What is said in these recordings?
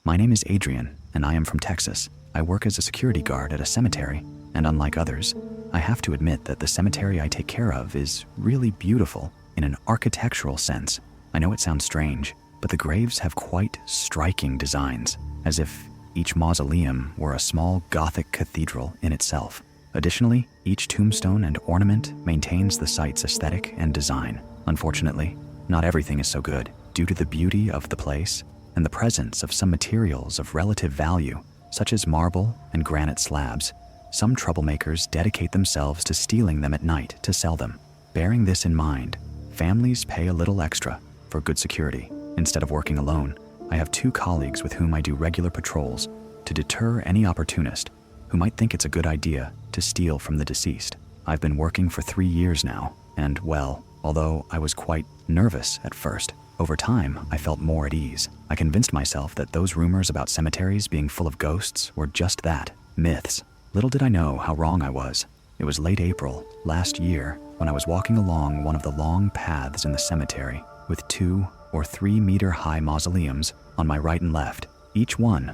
My name is Adrian, and I am from Texas. I work as a security guard at a cemetery, and unlike others, I have to admit that the cemetery I take care of is really beautiful in an architectural sense. I know it sounds strange, but the graves have quite striking designs, as if each mausoleum were a small Gothic cathedral in itself. Additionally, each tombstone and ornament maintains the site's aesthetic and design. Unfortunately, not everything is so good, due to the beauty of the place and the presence of some materials of relative value, such as marble and granite slabs. Some troublemakers dedicate themselves to stealing them at night to sell them. Bearing this in mind, families pay a little extra for good security. Instead of working alone, I have 2 colleagues with whom I do regular patrols to deter any opportunist who might think it's a good idea to steal from the deceased. I've been working for 3 years now, and well, although I was quite nervous at first, over time I felt more at ease. I convinced myself that those rumors about cemeteries being full of ghosts were just that, myths. Little did I know how wrong I was. It was late April last year when I was walking along one of the long paths in the cemetery with 2 or 3 meter high mausoleums on my right and left. Each one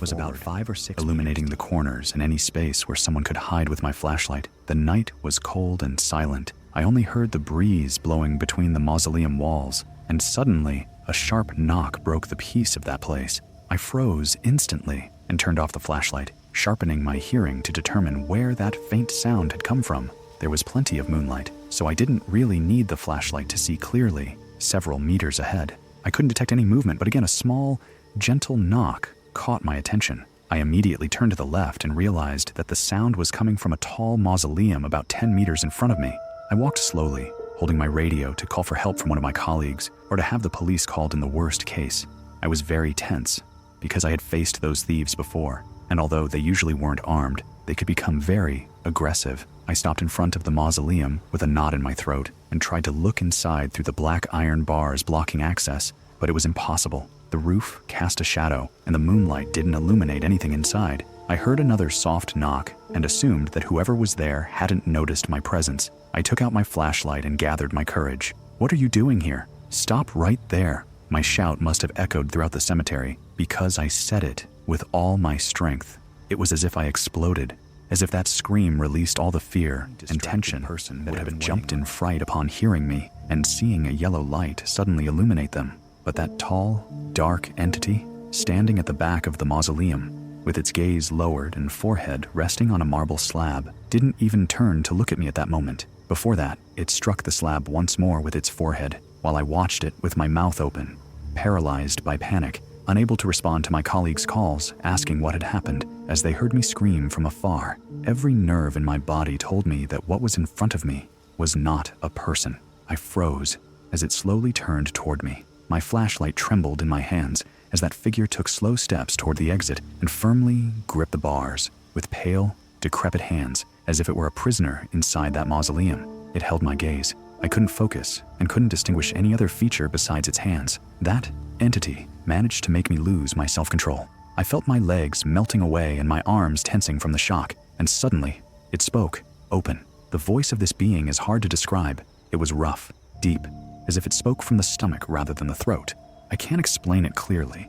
was about 5 or 6 illuminating the corners and any space where someone could hide with my flashlight. The night was cold and silent. I only heard the breeze blowing between the mausoleum walls, and suddenly a sharp knock broke the peace of that place. I froze instantly and turned off the flashlight, sharpening my hearing to determine where that faint sound had come from. There was plenty of moonlight, so I didn't really need the flashlight to see clearly several meters ahead. I couldn't detect any movement, but again a small, gentle knock caught my attention. I immediately turned to the left and realized that the sound was coming from a tall mausoleum about 10 meters in front of me. I walked slowly, holding my radio to call for help from one of my colleagues or to have the police called in the worst case. I was very tense because I had faced those thieves before, and although they usually weren't armed, they could become very aggressive. I stopped in front of the mausoleum with a knot in my throat and tried to look inside through the black iron bars blocking access, but it was impossible. The roof cast a shadow, and the moonlight didn't illuminate anything inside. I heard another soft knock and assumed that whoever was there hadn't noticed my presence. I took out my flashlight and gathered my courage. "What are you doing here? Stop right there." My shout must have echoed throughout the cemetery because I said it with all my strength. It was as if I exploded, as if that scream released all the fear and tension that would have jumped in fright upon hearing me and seeing a yellow light suddenly illuminate them. But that tall, dark entity standing at the back of the mausoleum, with its gaze lowered and forehead resting on a marble slab, didn't even turn to look at me at that moment. Before that, it struck the slab once more with its forehead, while I watched it with my mouth open, paralyzed by panic, unable to respond to my colleagues' calls asking what had happened as they heard me scream from afar. Every nerve in my body told me that what was in front of me was not a person. I froze as it slowly turned toward me. My flashlight trembled in my hands as that figure took slow steps toward the exit and firmly gripped the bars with pale, decrepit hands, as if it were a prisoner inside that mausoleum. It held my gaze. I couldn't focus and couldn't distinguish any other feature besides its hands. That entity managed to make me lose my self-control. I felt my legs melting away and my arms tensing from the shock, and suddenly, it spoke, open. The voice of this being is hard to describe. It was rough, deep, as if it spoke from the stomach rather than the throat. I can't explain it clearly,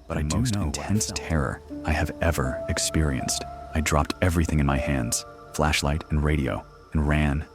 but I do know intense terror I have ever experienced. I dropped everything in my hands, flashlight and radio, and ran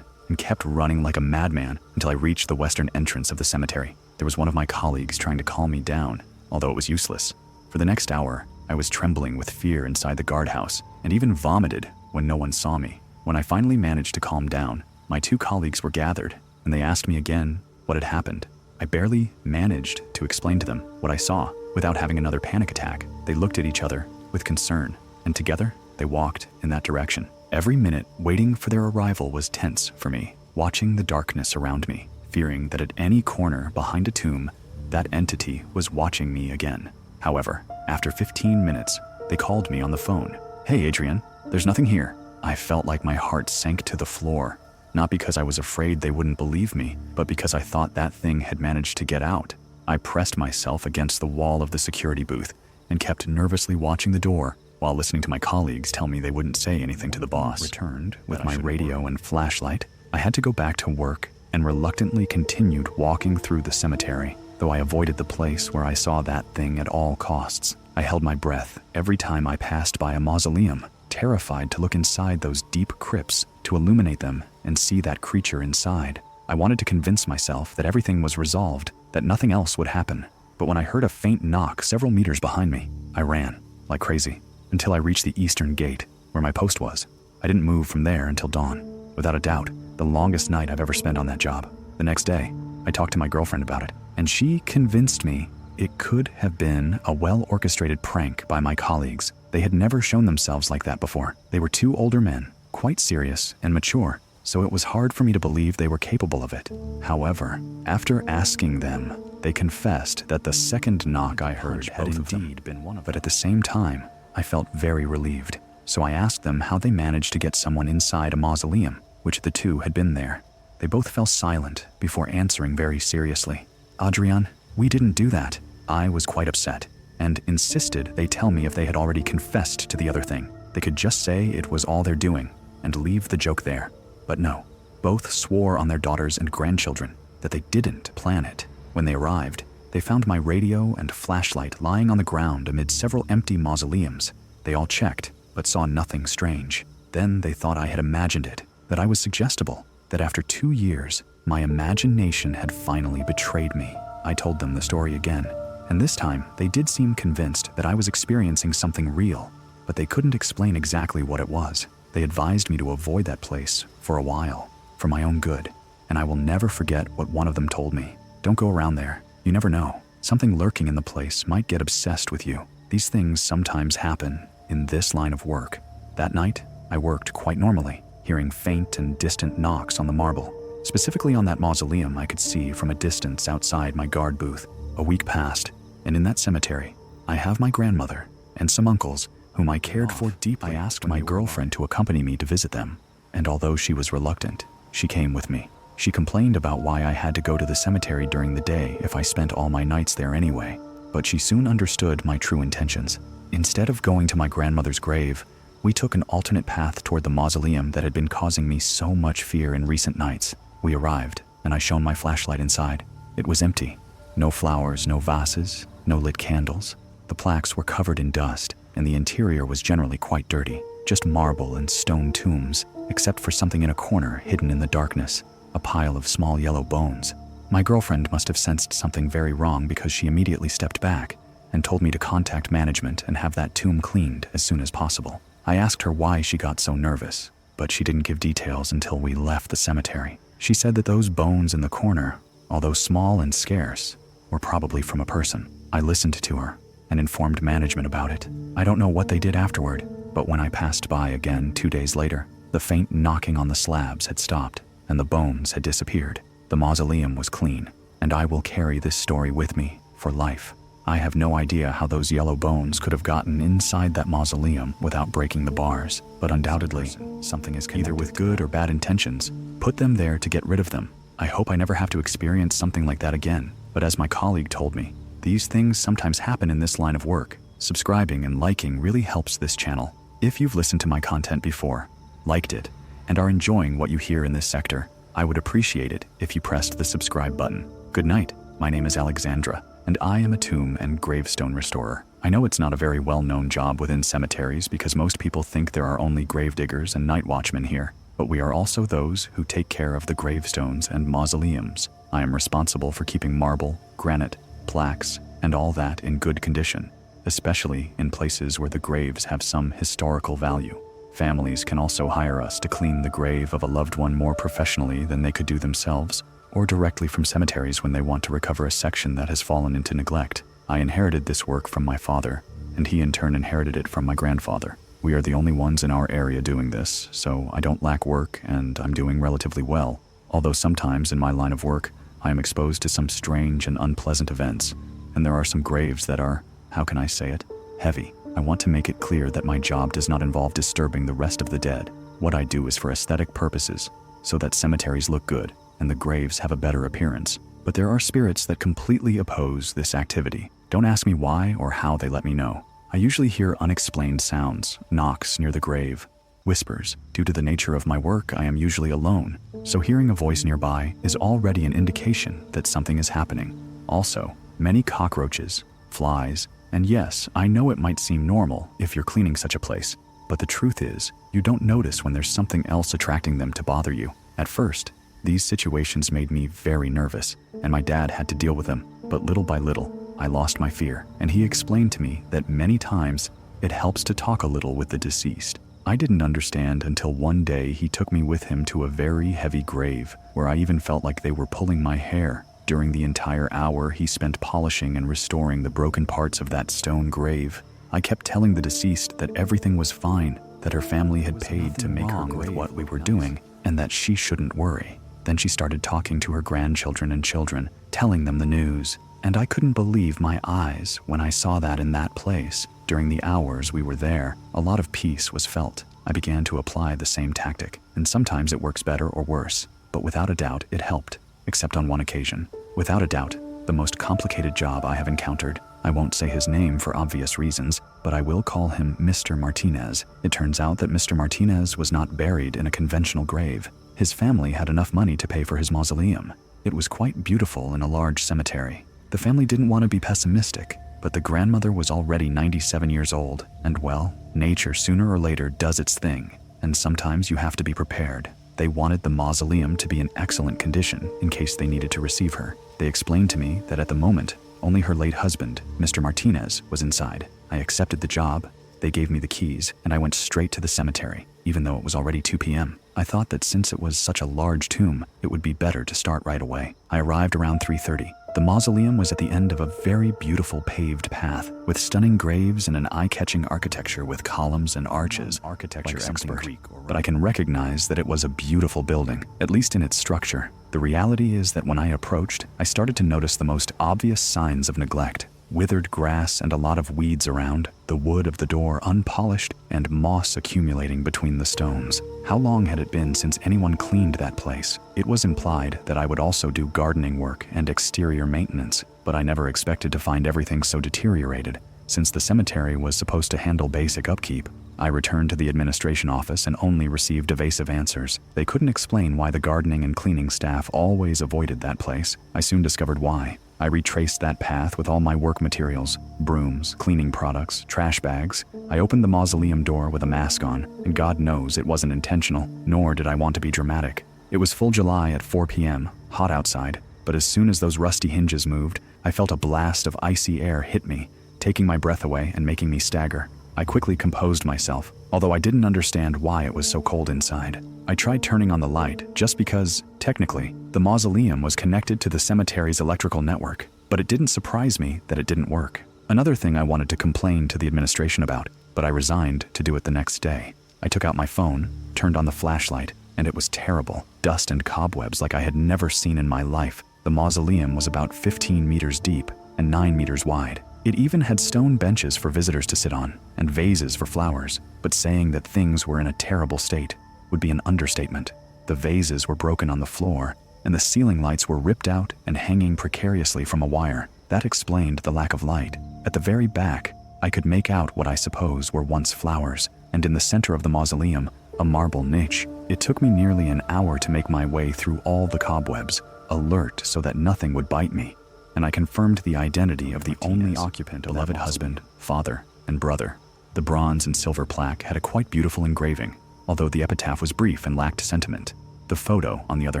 and kept running like a madman until I reached the western entrance of the cemetery. There was one of my colleagues trying to calm me down, although it was useless. For the next hour, I was trembling with fear inside the guardhouse and even vomited when no one saw me. When I finally managed to calm down, my 2 colleagues were gathered and they asked me again what had happened. I barely managed to explain to them what I saw without having another panic attack. They looked at each other with concern, and together they walked in that direction. Every minute waiting for their arrival was tense for me, watching the darkness around me, fearing that at any corner behind a tomb, that entity was watching me again. However, after 15 minutes, they called me on the phone. "Hey Adrian, there's nothing here." I felt like my heart sank to the floor, not because I was afraid they wouldn't believe me, but because I thought that thing had managed to get out. I pressed myself against the wall of the security booth and kept nervously watching the door while listening to my colleagues tell me they wouldn't say anything to the boss. Returned with my radio and flashlight. I had to go back to work and reluctantly continued walking through the cemetery. though I avoided the place where I saw that thing at all costs. I held my breath every time I passed by a mausoleum, terrified to look inside those deep crypts, to illuminate them and see that creature inside. I wanted to convince myself that everything was resolved, that nothing else would happen. But when I heard a faint knock several meters behind me, I ran, like crazy, until I reached the eastern gate, where my post was. I didn't move from there until dawn. Without a doubt, the longest night I've ever spent on that job. The next day, I talked to my girlfriend about it, and she convinced me it could have been a well-orchestrated prank by my colleagues. They had never shown themselves like that before. They were two older men, quite serious and mature, so it was hard for me to believe they were capable of it. However, after asking them, they confessed that the second knock I heard had indeed been one of them. But at the same time, I felt very relieved. So I asked them how they managed to get someone inside a mausoleum, which the two had been there. They both fell silent before answering very seriously. "Adrian, we didn't do that." I was quite upset and insisted they tell me if they had already confessed to the other thing. They could just say it was all they're doing and leave the joke there. But no, both swore on their daughters and grandchildren that they didn't plan it. When they arrived, they found my radio and flashlight lying on the ground amid several empty mausoleums. They all checked, but saw nothing strange. Then they thought I had imagined it, that I was suggestible, that after 2 years, my imagination had finally betrayed me. I told them the story again, and this time they did seem convinced that I was experiencing something real, but they couldn't explain exactly what it was. They advised me to avoid that place for a while, for my own good, and I will never forget what one of them told me. "Don't go around there. You never know. Something lurking in the place might get obsessed with you. These things sometimes happen in this line of work." That night, I worked quite normally, hearing faint and distant knocks on the marble. Specifically on that mausoleum I could see from a distance outside my guard booth. A week passed, and in that cemetery, I have my grandmother and some uncles whom I cared for deeply. I asked my girlfriend to accompany me to visit them, and although she was reluctant, she came with me. She complained about why I had to go to the cemetery during the day if I spent all my nights there anyway, but she soon understood my true intentions. Instead of going to my grandmother's grave, we took an alternate path toward the mausoleum that had been causing me so much fear in recent nights. We arrived, and I shone my flashlight inside. It was empty. No flowers, no vases, no lit candles. The plaques were covered in dust, and the interior was generally quite dirty. Just marble and stone tombs, except for something in a corner hidden in the darkness, a pile of small yellow bones. My girlfriend must have sensed something very wrong because she immediately stepped back and told me to contact management and have that tomb cleaned as soon as possible. I asked her why she got so nervous, but she didn't give details until we left the cemetery. She said that those bones in the corner, although small and scarce, were probably from a person. I listened to her and informed management about it. I don't know what they did afterward, but when I passed by again 2 days later, the faint knocking on the slabs had stopped and the bones had disappeared. The mausoleum was clean, and I will carry this story with me for life. I have no idea how those yellow bones could have gotten inside that mausoleum without breaking the bars, but undoubtedly, something is connected. Either with good or bad intentions, put them there to get rid of them. I hope I never have to experience something like that again, but as my colleague told me, these things sometimes happen in this line of work. Subscribing and liking really helps this channel. If you've listened to my content before, liked it, and are enjoying what you hear in this sector, I would appreciate it if you pressed the subscribe button. Good night. My name is Alexandra, and I am a tomb and gravestone restorer. I know it's not a very well-known job within cemeteries because most people think there are only gravediggers and night watchmen here, but we are also those who take care of the gravestones and mausoleums. I am responsible for keeping marble, granite, plaques, and all that in good condition, especially in places where the graves have some historical value. Families can also hire us to clean the grave of a loved one more professionally than they could do themselves, or directly from cemeteries when they want to recover a section that has fallen into neglect. I inherited this work from my father, and he in turn inherited it from my grandfather. We are the only ones in our area doing this, so I don't lack work and I'm doing relatively well, although sometimes in my line of work, I am exposed to some strange and unpleasant events, and there are some graves that are, how can I say it, heavy. I want to make it clear that my job does not involve disturbing the rest of the dead. What I do is for aesthetic purposes, so that cemeteries look good and the graves have a better appearance. But there are spirits that completely oppose this activity. Don't ask me why or how they let me know. I usually hear unexplained sounds, knocks near the grave, whispers. Due to the nature of my work, I am usually alone, so hearing a voice nearby is already an indication that something is happening. Also, many cockroaches, flies, and yes, I know it might seem normal if you're cleaning such a place, but the truth is, you don't notice when there's something else attracting them to bother you. At first, these situations made me very nervous, and my dad had to deal with them, but little by little, I lost my fear, and he explained to me that many times it helps to talk a little with the deceased. I didn't understand until one day he took me with him to a very heavy grave, where I even felt like they were pulling my hair. During the entire hour he spent polishing and restoring the broken parts of that stone grave, I kept telling the deceased that everything was fine, that her family had paid to make her with what we were doing, and that she shouldn't worry. Then she started talking to her grandchildren and children, telling them the news, and I couldn't believe my eyes when I saw that in that place. During the hours we were there, a lot of peace was felt. I began to apply the same tactic, and sometimes it works better or worse, but without a doubt it helped, except on one occasion. Without a doubt, the most complicated job I have encountered. I won't say his name for obvious reasons, but I will call him Mr. Martinez. It turns out that Mr. Martinez was not buried in a conventional grave. His family had enough money to pay for his mausoleum. It was quite beautiful in a large cemetery. The family didn't want to be pessimistic, but the grandmother was already 97 years old, and well, nature sooner or later does its thing, and sometimes you have to be prepared. They wanted the mausoleum to be in excellent condition in case they needed to receive her. They explained to me that at the moment, only her late husband, Mr. Martinez, was inside. I accepted the job, they gave me the keys, and I went straight to the cemetery, even though it was already 2 p.m. I thought that since it was such a large tomb, it would be better to start right away. I arrived around 3:30. The mausoleum was at the end of a very beautiful paved path, with stunning graves and an eye-catching architecture with columns and arches. Architecture like expert, but I can recognize that it was a beautiful building, at least in its structure. The reality is that when I approached, I started to notice the most obvious signs of neglect. Withered grass and a lot of weeds around, the wood of the door unpolished, and moss accumulating between the stones. How long had it been since anyone cleaned that place? It was implied that I would also do gardening work and exterior maintenance, but I never expected to find everything so deteriorated. Since the cemetery was supposed to handle basic upkeep, I returned to the administration office and only received evasive answers. They couldn't explain why the gardening and cleaning staff always avoided that place. I soon discovered why. I retraced that path with all my work materials, brooms, cleaning products, trash bags. I opened the mausoleum door with a mask on, and God knows it wasn't intentional, nor did I want to be dramatic. It was full July at 4 p.m., hot outside, but as soon as those rusty hinges moved, I felt a blast of icy air hit me, taking my breath away and making me stagger. I quickly composed myself, although I didn't understand why it was so cold inside. I tried turning on the light just because, technically, the mausoleum was connected to the cemetery's electrical network, but it didn't surprise me that it didn't work. Another thing I wanted to complain to the administration about, but I resigned to do it the next day. I took out my phone, turned on the flashlight, and it was terrible. Dust and cobwebs like I had never seen in my life. The mausoleum was about 15 meters deep and 9 meters wide. It even had stone benches for visitors to sit on, and vases for flowers, but saying that things were in a terrible state would be an understatement. The vases were broken on the floor, and the ceiling lights were ripped out and hanging precariously from a wire. That explained the lack of light. At the very back, I could make out what I suppose were once flowers, and in the center of the mausoleum, a marble niche. It took me nearly an hour to make my way through all the cobwebs, alert so that nothing would bite me, and I confirmed the identity of the only occupant, beloved husband, father, and brother. The bronze and silver plaque had a quite beautiful engraving, although the epitaph was brief and lacked sentiment. The photo, on the other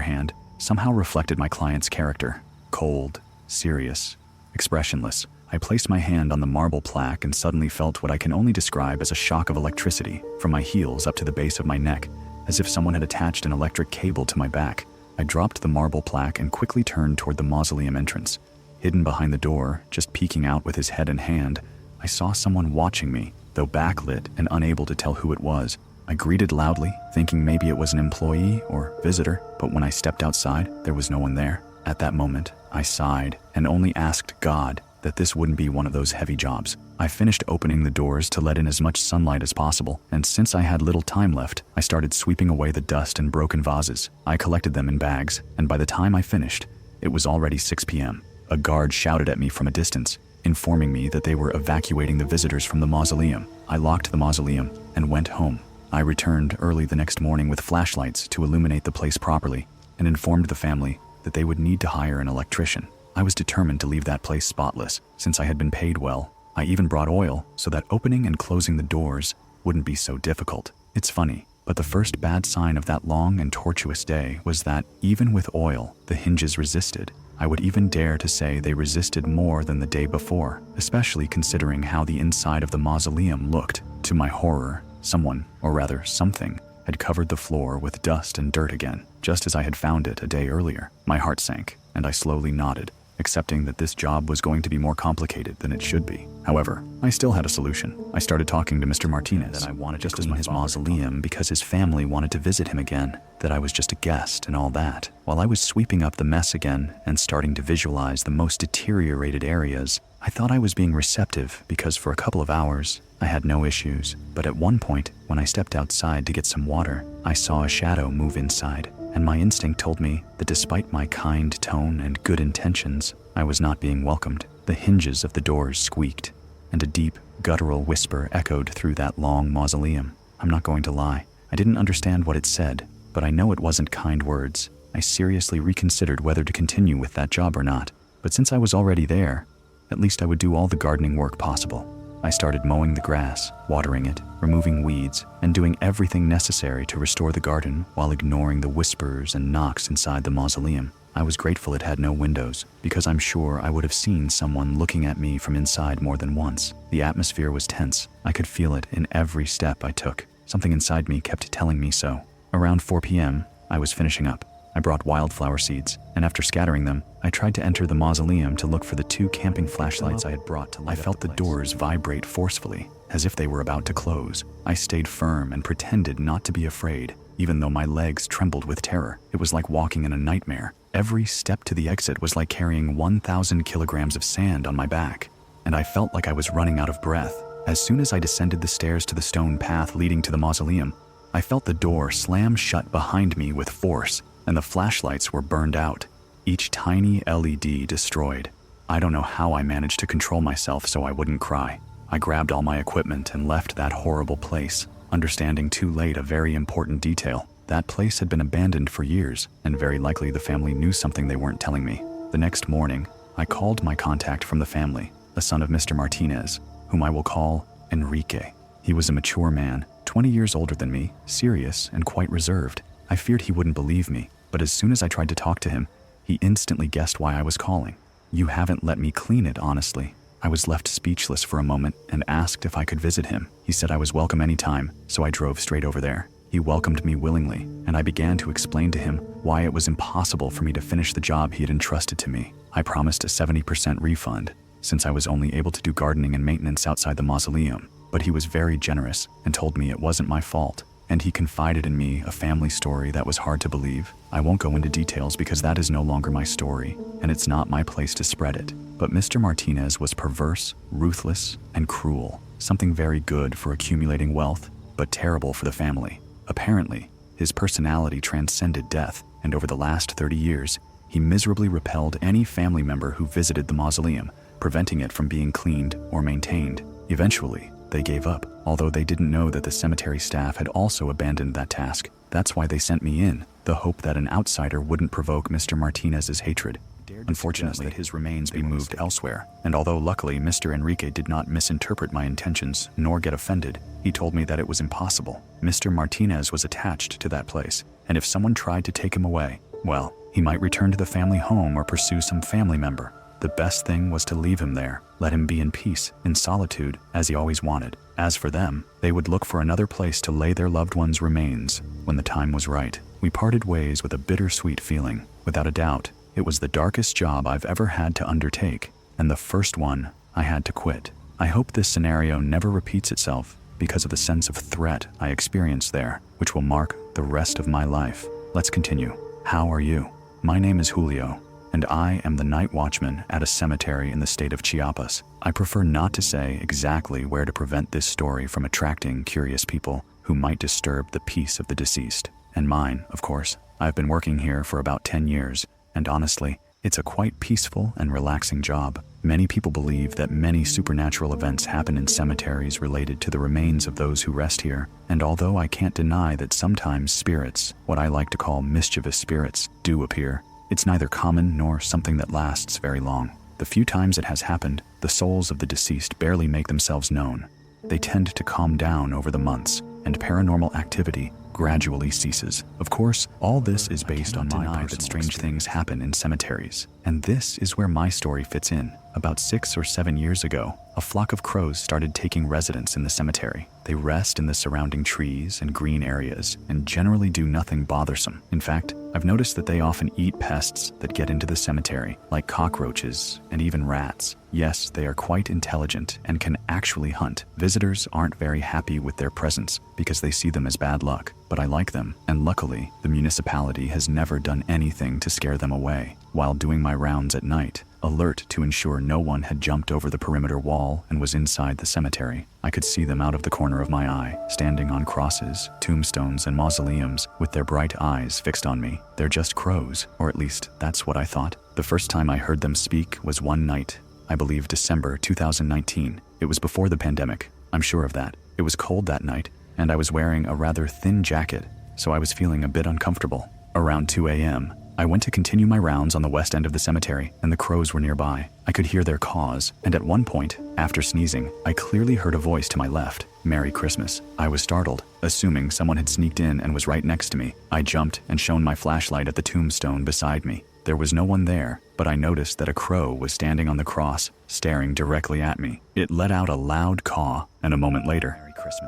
hand, somehow reflected my client's character. Cold, serious, expressionless. I placed my hand on the marble plaque and suddenly felt what I can only describe as a shock of electricity from my heels up to the base of my neck, as if someone had attached an electric cable to my back. I dropped the marble plaque and quickly turned toward the mausoleum entrance. Hidden behind the door, just peeking out with his head in hand, I saw someone watching me, though backlit and unable to tell who it was. I greeted loudly, thinking maybe it was an employee or visitor, but when I stepped outside, there was no one there. At that moment, I sighed and only asked God that this wouldn't be one of those heavy jobs. I finished opening the doors to let in as much sunlight as possible, and since I had little time left, I started sweeping away the dust and broken vases. I collected them in bags, and by the time I finished, it was already 6 p.m. A guard shouted at me from a distance, informing me that they were evacuating the visitors from the mausoleum. I locked the mausoleum and went home. I returned early the next morning with flashlights to illuminate the place properly and informed the family that they would need to hire an electrician. I was determined to leave that place spotless, since I had been paid well. I even brought oil so that opening and closing the doors wouldn't be so difficult. It's funny, but the first bad sign of that long and tortuous day was that, even with oil, the hinges resisted. I would even dare to say they resisted more than the day before, especially considering how the inside of the mausoleum looked. To my horror, someone, or rather something, had covered the floor with dust and dirt again, just as I had found it a day earlier. My heart sank, and I slowly nodded, accepting that this job was going to be more complicated than it should be. However, I still had a solution. I started talking to Mr. Martinez that I wanted to clean his mausoleum because his family wanted to visit him again, that I was just a guest and all that. While I was sweeping up the mess again and starting to visualize the most deteriorated areas, I thought I was being receptive because for a couple of hours, I had no issues. But at one point, when I stepped outside to get some water, I saw a shadow move inside, and my instinct told me that despite my kind tone and good intentions, I was not being welcomed. The hinges of the doors squeaked, and a deep, guttural whisper echoed through that long mausoleum. I'm not going to lie, I didn't understand what it said, but I know it wasn't kind words. I seriously reconsidered whether to continue with that job or not, but since I was already there, at least I would do all the gardening work possible. I started mowing the grass, watering it, removing weeds, and doing everything necessary to restore the garden while ignoring the whispers and knocks inside the mausoleum. I was grateful it had no windows, because I'm sure I would have seen someone looking at me from inside more than once. The atmosphere was tense. I could feel it in every step I took. Something inside me kept telling me so. Around 4 p.m., I was finishing up. I brought wildflower seeds, and after scattering them, I tried to enter the mausoleum to look for the 2 camping flashlights I had brought to light up the place. I felt the doors vibrate forcefully, as if they were about to close. I stayed firm and pretended not to be afraid, even though my legs trembled with terror. It was like walking in a nightmare. Every step to the exit was like carrying 1,000 kilograms of sand on my back, and I felt like I was running out of breath. As soon as I descended the stairs to the stone path leading to the mausoleum, I felt the door slam shut behind me with force, and the flashlights were burned out, each tiny LED destroyed. I don't know how I managed to control myself so I wouldn't cry. I grabbed all my equipment and left that horrible place, understanding too late a very important detail. That place had been abandoned for years, and very likely the family knew something they weren't telling me. The next morning, I called my contact from the family, a son of Mr. Martinez, whom I will call Enrique. He was a mature man, 20 years older than me, serious and quite reserved. I feared he wouldn't believe me, but as soon as I tried to talk to him, he instantly guessed why I was calling. You haven't let me clean it, honestly. I was left speechless for a moment and asked if I could visit him. He said I was welcome anytime, so I drove straight over there. He welcomed me willingly, and I began to explain to him why it was impossible for me to finish the job he had entrusted to me. I promised a 70% refund, since I was only able to do gardening and maintenance outside the mausoleum, but he was very generous and told me it wasn't my fault. And he confided in me a family story that was hard to believe. I won't go into details because that is no longer my story, and it's not my place to spread it. But Mr. Martinez was perverse, ruthless, and cruel. Something very good for accumulating wealth, but terrible for the family. Apparently, his personality transcended death, and over the last 30 years, he miserably repelled any family member who visited the mausoleum, preventing it from being cleaned or maintained. Eventually, they gave up, although they didn't know that the cemetery staff had also abandoned that task. That's why they sent me in, the hope that an outsider wouldn't provoke Mr. Martinez's hatred. Unfortunately, that his remains be moved elsewhere, and although luckily Mr. Enrique did not misinterpret my intentions nor get offended, he told me that it was impossible. Mr. Martinez was attached to that place, and if someone tried to take him away, well, he might return to the family home or pursue some family member. The best thing was to leave him there, let him be in peace, in solitude, as he always wanted. As for them, they would look for another place to lay their loved one's remains when the time was right. We parted ways with a bittersweet feeling. Without a doubt, it was the darkest job I've ever had to undertake, and the first one I had to quit. I hope this scenario never repeats itself because of the sense of threat I experienced there, which will mark the rest of my life. Let's continue. How are you? My name is Julio, and I am the night watchman at a cemetery in the state of Chiapas. I prefer not to say exactly where to prevent this story from attracting curious people who might disturb the peace of the deceased. And mine, of course. I've been working here for about 10 years, and honestly, it's a quite peaceful and relaxing job. Many people believe that many supernatural events happen in cemeteries related to the remains of those who rest here, and although I can't deny that sometimes spirits, what I like to call mischievous spirits, do appear, It's neither common nor something that lasts very long. The few times it has happened, the souls of the deceased barely make themselves known. They tend to calm down over the months, and paranormal activity gradually ceases. Of course, all this is based on my personal that strange things happen in cemeteries. And this is where my story fits in. About 6 or 7 years ago, a flock of crows started taking residence in the cemetery. They rest in the surrounding trees and green areas and generally do nothing bothersome. In fact, I've noticed that they often eat pests that get into the cemetery, like cockroaches and even rats. Yes, they are quite intelligent and can actually hunt. Visitors aren't very happy with their presence because they see them as bad luck, but I like them, and luckily, the municipality has never done anything to scare them away. While doing my rounds at night, alert to ensure no one had jumped over the perimeter wall and was inside the cemetery, I could see them out of the corner of my eye, standing on crosses, tombstones, and mausoleums with their bright eyes fixed on me. They're just crows, or at least that's what I thought. The first time I heard them speak was one night, I believe December 2019. It was before the pandemic, I'm sure of that. It was cold that night, and I was wearing a rather thin jacket, so I was feeling a bit uncomfortable. Around 2 a.m., I went to continue my rounds on the west end of the cemetery, and the crows were nearby. I could hear their caws, and at one point, after sneezing, I clearly heard a voice to my left, "Merry Christmas." I was startled, assuming someone had sneaked in and was right next to me. I jumped and shone my flashlight at the tombstone beside me. There was no one there, but I noticed that a crow was standing on the cross, staring directly at me. It let out a loud caw, and a moment later,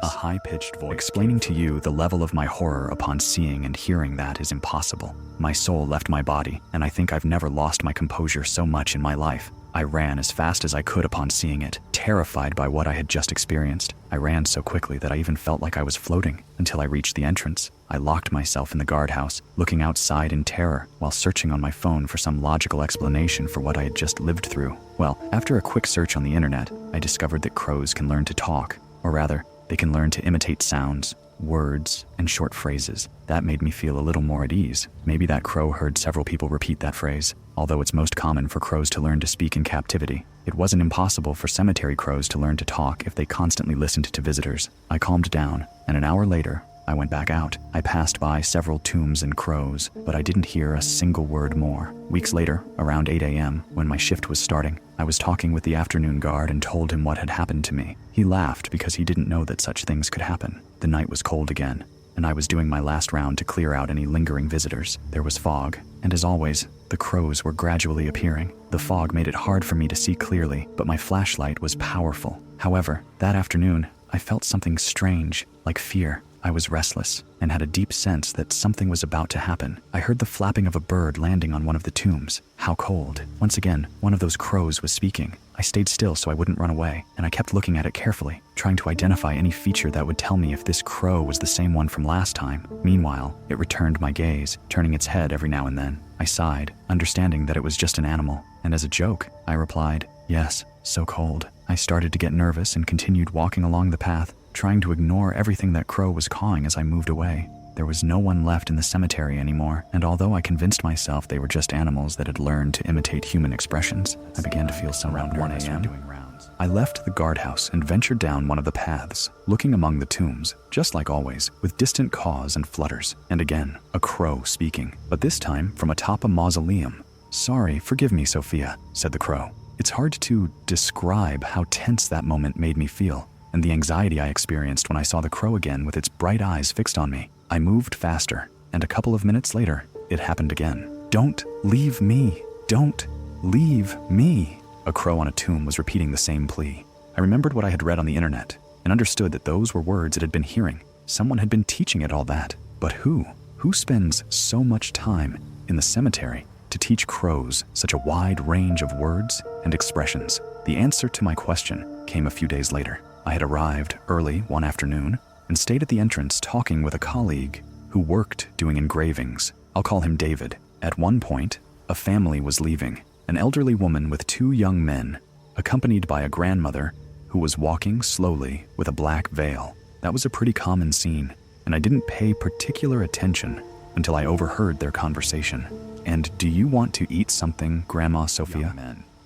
a high-pitched voice. Explaining to you the level of my horror upon seeing and hearing that is impossible. My soul left my body, and I think I've never lost my composure so much in my life. I ran as fast as I could upon seeing it, terrified by what I had just experienced. I ran so quickly that I even felt like I was floating until I reached the entrance. I locked myself in the guardhouse, looking outside in terror while searching on my phone for some logical explanation for what I had just lived through. Well, after a quick search on the internet, I discovered that crows can learn to talk, or rather, they can learn to imitate sounds, words, and short phrases. That made me feel a little more at ease. Maybe that crow heard several people repeat that phrase. Although it's most common for crows to learn to speak in captivity, it wasn't impossible for cemetery crows to learn to talk if they constantly listened to visitors. I calmed down, and an hour later, I went back out. I passed by several tombs and crows, but I didn't hear a single word more. Weeks later, around 8 a.m., when my shift was starting, I was talking with the afternoon guard and told him what had happened to me. He laughed because he didn't know that such things could happen. The night was cold again, and I was doing my last round to clear out any lingering visitors. There was fog, and as always, the crows were gradually appearing. The fog made it hard for me to see clearly, but my flashlight was powerful. However, that afternoon, I felt something strange, like fear. I was restless and had a deep sense that something was about to happen. I heard the flapping of a bird landing on one of the tombs. How cold. Once again, one of those crows was speaking. I stayed still so I wouldn't run away, and I kept looking at it carefully, trying to identify any feature that would tell me if this crow was the same one from last time. Meanwhile, it returned my gaze, turning its head every now and then. I sighed, understanding that it was just an animal, and as a joke, I replied, "Yes, so cold." I started to get nervous and continued walking along the path, trying to ignore everything that crow was cawing as I moved away. There was no one left in the cemetery anymore, and although I convinced myself they were just animals that had learned to imitate human expressions, I began to feel somewhat nervous when doing rounds. I left the guardhouse and ventured down one of the paths, looking among the tombs, just like always, with distant caws and flutters, and again, a crow speaking, but this time from atop a mausoleum. "Sorry, forgive me, Sophia," said the crow. It's hard to describe how tense that moment made me feel, and the anxiety I experienced when I saw the crow again with its bright eyes fixed on me. I moved faster, and a couple of minutes later, it happened again. "Don't leave me! Don't leave me!" A crow on a tomb was repeating the same plea. I remembered what I had read on the internet, and understood that those were words it had been hearing. Someone had been teaching it all that. But who? Who spends so much time in the cemetery to teach crows such a wide range of words and expressions? The answer to my question came a few days later. I had arrived early one afternoon and stayed at the entrance talking with a colleague who worked doing engravings. I'll call him David. At one point, a family was leaving, an elderly woman with 2 young men, accompanied by a grandmother who was walking slowly with a black veil. That was a pretty common scene, and I didn't pay particular attention until I overheard their conversation. "And do you want to eat something, Grandma Sophia?"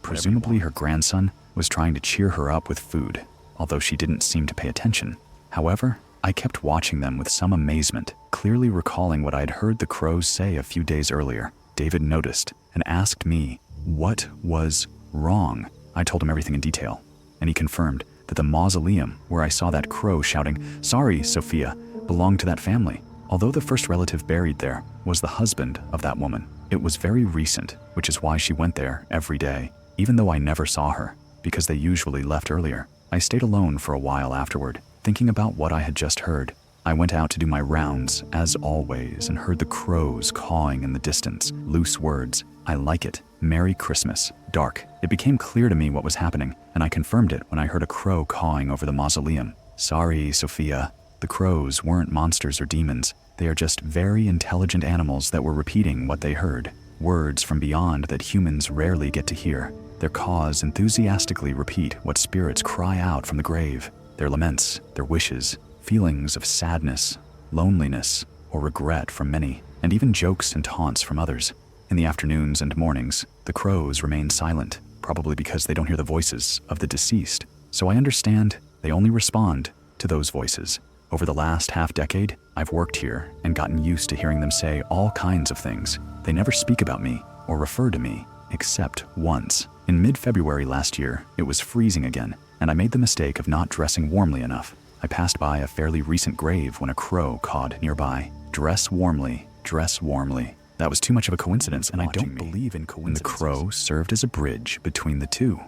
Presumably her grandson was trying to cheer her up with food, although she didn't seem to pay attention. However, I kept watching them with some amazement, clearly recalling what I had heard the crows say a few days earlier. David noticed and asked me what was wrong. I told him everything in detail, and he confirmed that the mausoleum where I saw that crow shouting, "Sorry, Sophia," belonged to that family. Although the first relative buried there was the husband of that woman, it was very recent, which is why she went there every day, even though I never saw her, because they usually left earlier. I stayed alone for a while afterward, thinking about what I had just heard. I went out to do my rounds, as always, and heard the crows cawing in the distance. Loose words. "I like it. Merry Christmas." Dark. It became clear to me what was happening, and I confirmed it when I heard a crow cawing over the mausoleum. "Sorry, Sophia." The crows weren't monsters or demons. They are just very intelligent animals that were repeating what they heard. Words from beyond that humans rarely get to hear. Their caws enthusiastically repeat what spirits cry out from the grave. Their laments, their wishes, feelings of sadness, loneliness, or regret from many, and even jokes and taunts from others. In the afternoons and mornings, the crows remain silent, probably because they don't hear the voices of the deceased. So I understand they only respond to those voices. Over the last half-decade, I've worked here and gotten used to hearing them say all kinds of things. They never speak about me or refer to me, except once. In mid-February last year, it was freezing again, and I made the mistake of not dressing warmly enough. I passed by a fairly recent grave when a crow cawed nearby. Dress warmly, dress warmly. That was too much of a coincidence, and I don't believe in coincidences. And the crow served as a bridge between the two.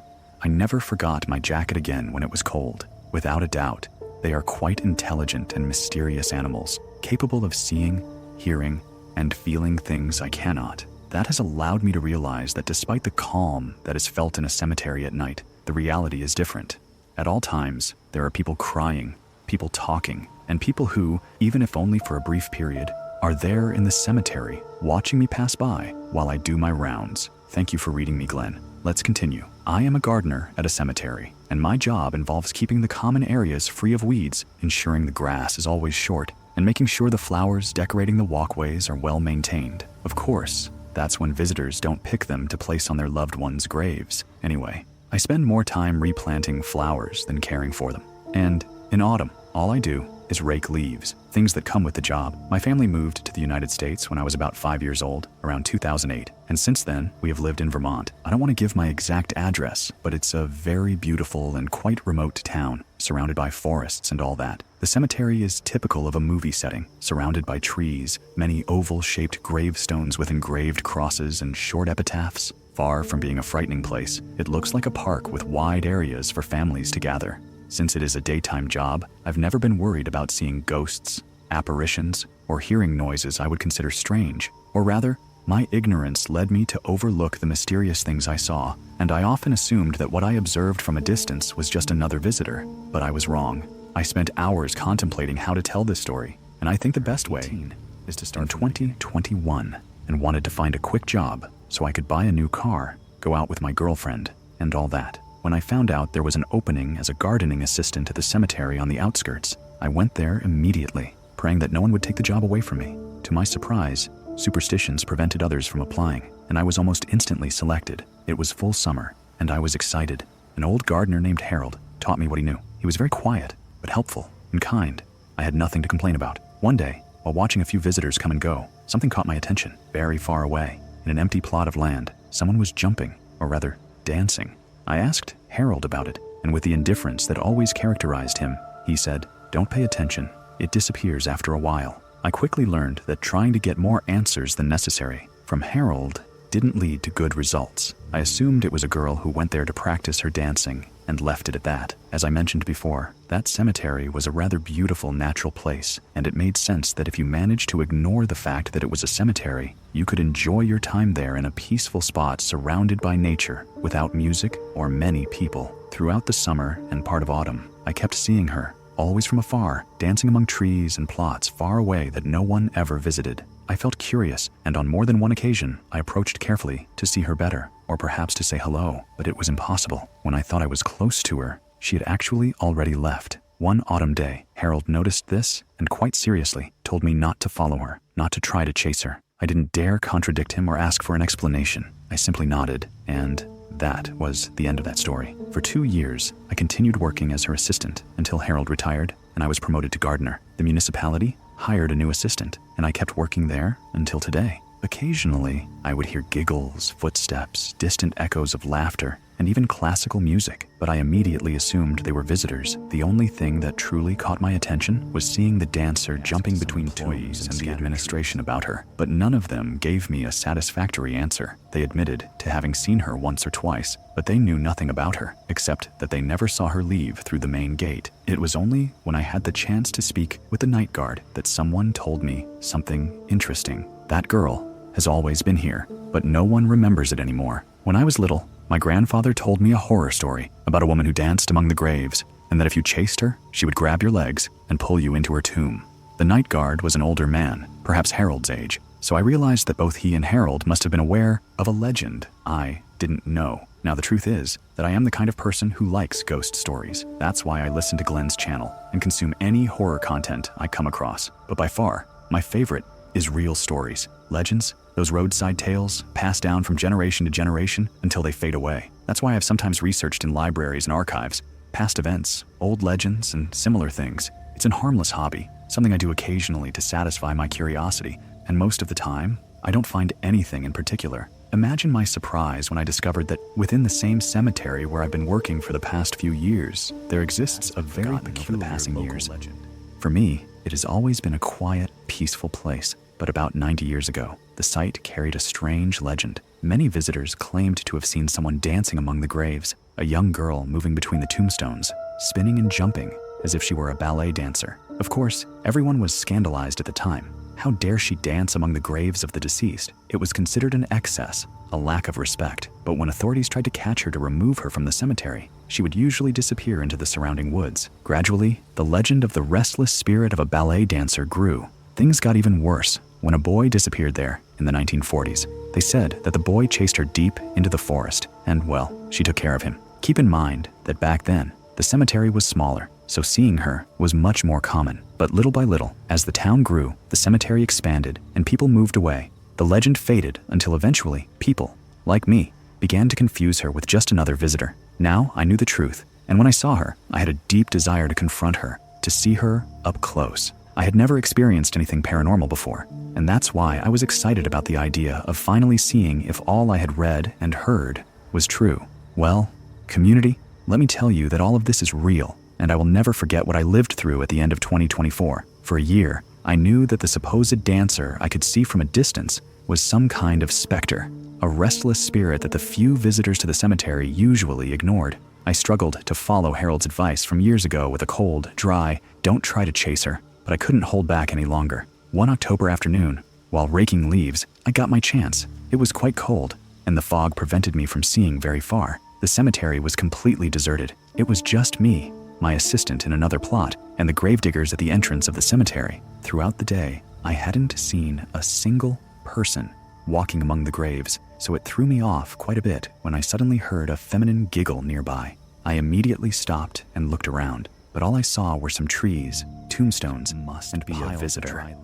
I never forgot my jacket again when it was cold. Without a doubt, they are quite intelligent and mysterious animals, capable of seeing, hearing, and feeling things I cannot. That has allowed me to realize that despite the calm that is felt in a cemetery at night, the reality is different. At all times, there are people crying, people talking, and people who, even if only for a brief period, are there in the cemetery, watching me pass by while I do my rounds. Thank you for reading me, Glenn. Let's continue. I am a gardener at a cemetery, and my job involves keeping the common areas free of weeds, ensuring the grass is always short, and making sure the flowers decorating the walkways are well maintained. Of course, that's when visitors don't pick them to place on their loved ones' graves. Anyway, I spend more time replanting flowers than caring for them. And in autumn, all I do is rake leaves, things that come with the job. My family moved to the United States when I was about 5 years old, around 2008, and since then, we have lived in Vermont. I don't want to give my exact address, but it's a very beautiful and quite remote town, surrounded by forests and all that. The cemetery is typical of a movie setting, surrounded by trees, many oval-shaped gravestones with engraved crosses and short epitaphs. Far from being a frightening place, it looks like a park with wide areas for families to gather. Since it is a daytime job, I've never been worried about seeing ghosts, apparitions, or hearing noises I would consider strange. Or rather, my ignorance led me to overlook the mysterious things I saw, and I often assumed that what I observed from a distance was just another visitor. But I was wrong. I spent hours contemplating how to tell this story, and I think the best way is to start in 2021, and wanted to find a quick job so I could buy a new car, go out with my girlfriend, and all that. When I found out there was an opening as a gardening assistant at the cemetery on the outskirts, I went there immediately, praying that no one would take the job away from me. To my surprise, superstitions prevented others from applying, and I was almost instantly selected. It was full summer, and I was excited. An old gardener named Harold taught me what he knew. He was very quiet, but helpful and kind. I had nothing to complain about. One day, while watching a few visitors come and go, something caught my attention. Very far away, in an empty plot of land, someone was jumping, or rather, dancing. I asked Harold about it, and with the indifference that always characterized him, he said, "Don't pay attention. It disappears after a while." I quickly learned that trying to get more answers than necessary from Harold didn't lead to good results. I assumed it was a girl who went there to practice her dancing and left it at that. As I mentioned before, that cemetery was a rather beautiful natural place, and it made sense that if you managed to ignore the fact that it was a cemetery, you could enjoy your time there in a peaceful spot surrounded by nature, without music or many people. Throughout the summer and part of autumn, I kept seeing her, always from afar, dancing among trees and plots far away that no one ever visited. I felt curious, and on more than one occasion, I approached carefully to see her better, or perhaps to say hello, but it was impossible. When I thought I was close to her, she had actually already left. One autumn day, Harold noticed this, and quite seriously, told me not to follow her, not to try to chase her. I didn't dare contradict him or ask for an explanation. I simply nodded, and that was the end of that story. For 2 years, I continued working as her assistant until Harold retired and I was promoted to gardener. The municipality hired a new assistant, and I kept working there until today. Occasionally, I would hear giggles, footsteps, distant echoes of laughter, and even classical music, but I immediately assumed they were visitors. The only thing that truly caught my attention was seeing the dancer jumping between toys and the administration about her, but none of them gave me a satisfactory answer. They admitted to having seen her once or twice, but they knew nothing about her, except that they never saw her leave through the main gate. It was only when I had the chance to speak with the night guard that someone told me something interesting. That girl has always been here, but no one remembers it anymore. When I was little, my grandfather told me a horror story about a woman who danced among the graves, and that if you chased her, she would grab your legs and pull you into her tomb. The night guard was an older man, perhaps Harold's age, so I realized that both he and Harold must have been aware of a legend I didn't know. Now the truth is that I am the kind of person who likes ghost stories. That's why I listen to Glenn's channel and consume any horror content I come across. But by far, my favorite is real stories. Legends, those roadside tales, passed down from generation to generation until they fade away. That's why I've sometimes researched in libraries and archives, past events, old legends, and similar things. It's a harmless hobby, something I do occasionally to satisfy my curiosity, and most of the time, I don't find anything in particular. Imagine my surprise when I discovered that within the same cemetery where I've been working for the past few years, there exists a very peculiar passing years. Legend. For me, it has always been a quiet, peaceful place. But about 90 years ago, the site carried a strange legend. Many visitors claimed to have seen someone dancing among the graves, a young girl moving between the tombstones, spinning and jumping as if she were a ballet dancer. Of course, everyone was scandalized at the time. How dare she dance among the graves of the deceased? It was considered an excess, a lack of respect. But when authorities tried to catch her to remove her from the cemetery, she would usually disappear into the surrounding woods. Gradually, the legend of the restless spirit of a ballet dancer grew. Things got even worse when a boy disappeared there in the 1940s. They said that the boy chased her deep into the forest, and well, she took care of him. Keep in mind that back then, the cemetery was smaller, so seeing her was much more common. But little by little, as the town grew, the cemetery expanded and people moved away. The legend faded until eventually, people, like me, began to confuse her with just another visitor. Now I knew the truth, and when I saw her, I had a deep desire to confront her, to see her up close. I had never experienced anything paranormal before, and that's why I was excited about the idea of finally seeing if all I had read and heard was true. Well, community, let me tell you that all of this is real, and I will never forget what I lived through at the end of 2024. For a year, I knew that the supposed dancer I could see from a distance was some kind of specter, a restless spirit that the few visitors to the cemetery usually ignored. I struggled to follow Harold's advice from years ago with a cold, dry, don't try to chase her. But I couldn't hold back any longer. One October afternoon, while raking leaves, I got my chance. It was quite cold, and the fog prevented me from seeing very far. The cemetery was completely deserted. It was just me, my assistant in another plot, and the gravediggers at the entrance of the cemetery. Throughout the day, I hadn't seen a single person walking among the graves, so it threw me off quite a bit when I suddenly heard a feminine giggle nearby. I immediately stopped and looked around, but all I saw were some trees, tombstones, and be a visitor.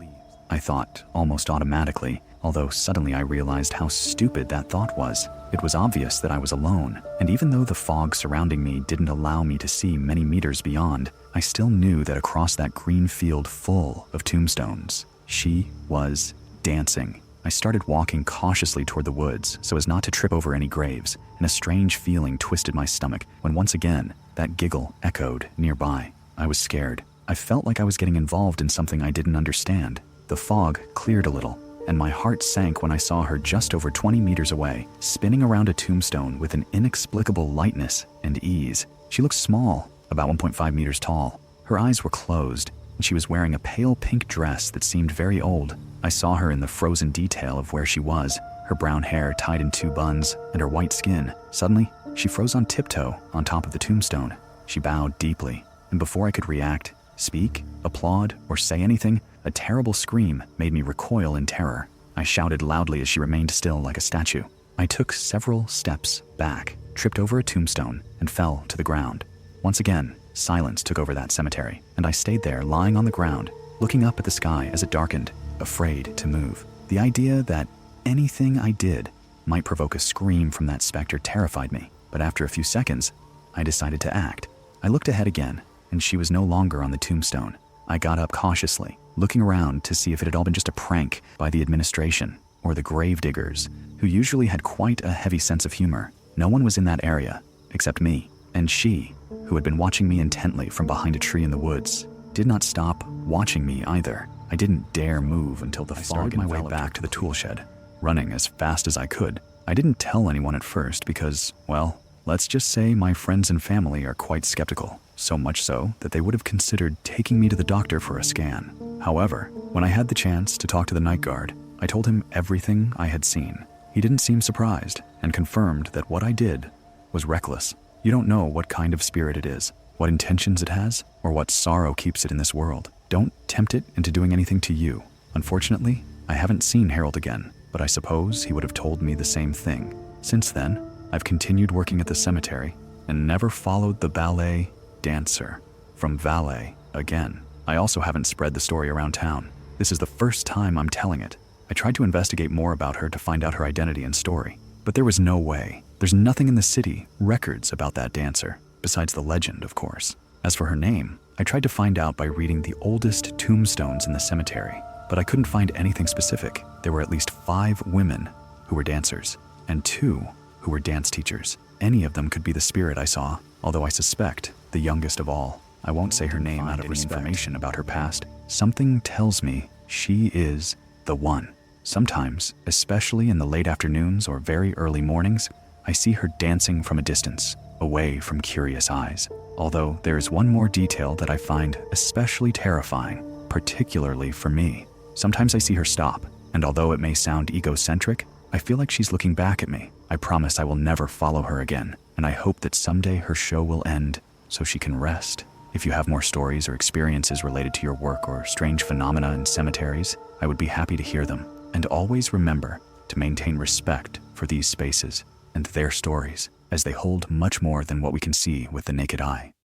I thought almost automatically, although suddenly I realized how stupid that thought was. It was obvious that I was alone, and even though the fog surrounding me didn't allow me to see many meters beyond, I still knew that across that green field full of tombstones, she was dancing. I started walking cautiously toward the woods so as not to trip over any graves, and a strange feeling twisted my stomach when once again, that giggle echoed nearby. I was scared. I felt like I was getting involved in something I didn't understand. The fog cleared a little, and my heart sank when I saw her just over 20 meters away, spinning around a tombstone with an inexplicable lightness and ease. She looked small, about 1.5 meters tall. Her eyes were closed, and she was wearing a pale pink dress that seemed very old. I saw her in the frozen detail of where she was, her brown hair tied in 2 buns, and her white skin. Suddenly, she froze on tiptoe on top of the tombstone. She bowed deeply, and before I could react, speak, applaud, or say anything, a terrible scream made me recoil in terror. I shouted loudly as she remained still like a statue. I took several steps back, tripped over a tombstone, and fell to the ground. Once again, silence took over that cemetery, and I stayed there lying on the ground, looking up at the sky as it darkened, afraid to move. The idea that anything I did might provoke a scream from that specter terrified me, but after a few seconds, I decided to act. I looked ahead again, and she was no longer on the tombstone. I got up cautiously, looking around to see if it had all been just a prank by the administration, or the grave diggers, who usually had quite a heavy sense of humor. No one was in that area, except me, and she, who had been watching me intently from behind a tree in the woods, did not stop watching me either. I didn't dare move until I started my way back to the tool shed, running as fast as I could. I didn't tell anyone at first because, well, let's just say my friends and family are quite skeptical, so much so that they would have considered taking me to the doctor for a scan. However, when I had the chance to talk to the night guard, I told him everything I had seen. He didn't seem surprised and confirmed that what I did was reckless. You don't know what kind of spirit it is, what intentions it has, or what sorrow keeps it in this world. Don't tempt it into doing anything to you. Unfortunately, I haven't seen Harold again, but I suppose he would have told me the same thing. Since then, I've continued working at the cemetery and never followed the ballet dancer from valet again. I also haven't spread the story around town. This is the first time I'm telling it. I tried to investigate more about her to find out her identity and story, but there was no way. There's nothing in the city records about that dancer, besides the legend, of course. As for her name, I tried to find out by reading the oldest tombstones in the cemetery, but I couldn't find anything specific. There were at least 5 women who were dancers, and 2 who were dance teachers. Any of them could be the spirit I saw, although I suspect the youngest of all. I won't say her name out of information about her past. Something tells me she is the one. Sometimes, especially in the late afternoons or very early mornings, I see her dancing from a distance, away from curious eyes. Although there is one more detail that I find especially terrifying, particularly for me. Sometimes I see her stop, and although it may sound egocentric, I feel like she's looking back at me. I promise I will never follow her again, and I hope that someday her show will end so she can rest. If you have more stories or experiences related to your work or strange phenomena in cemeteries, I would be happy to hear them. And always remember to maintain respect for these spaces and their stories, as they hold much more than what we can see with the naked eye.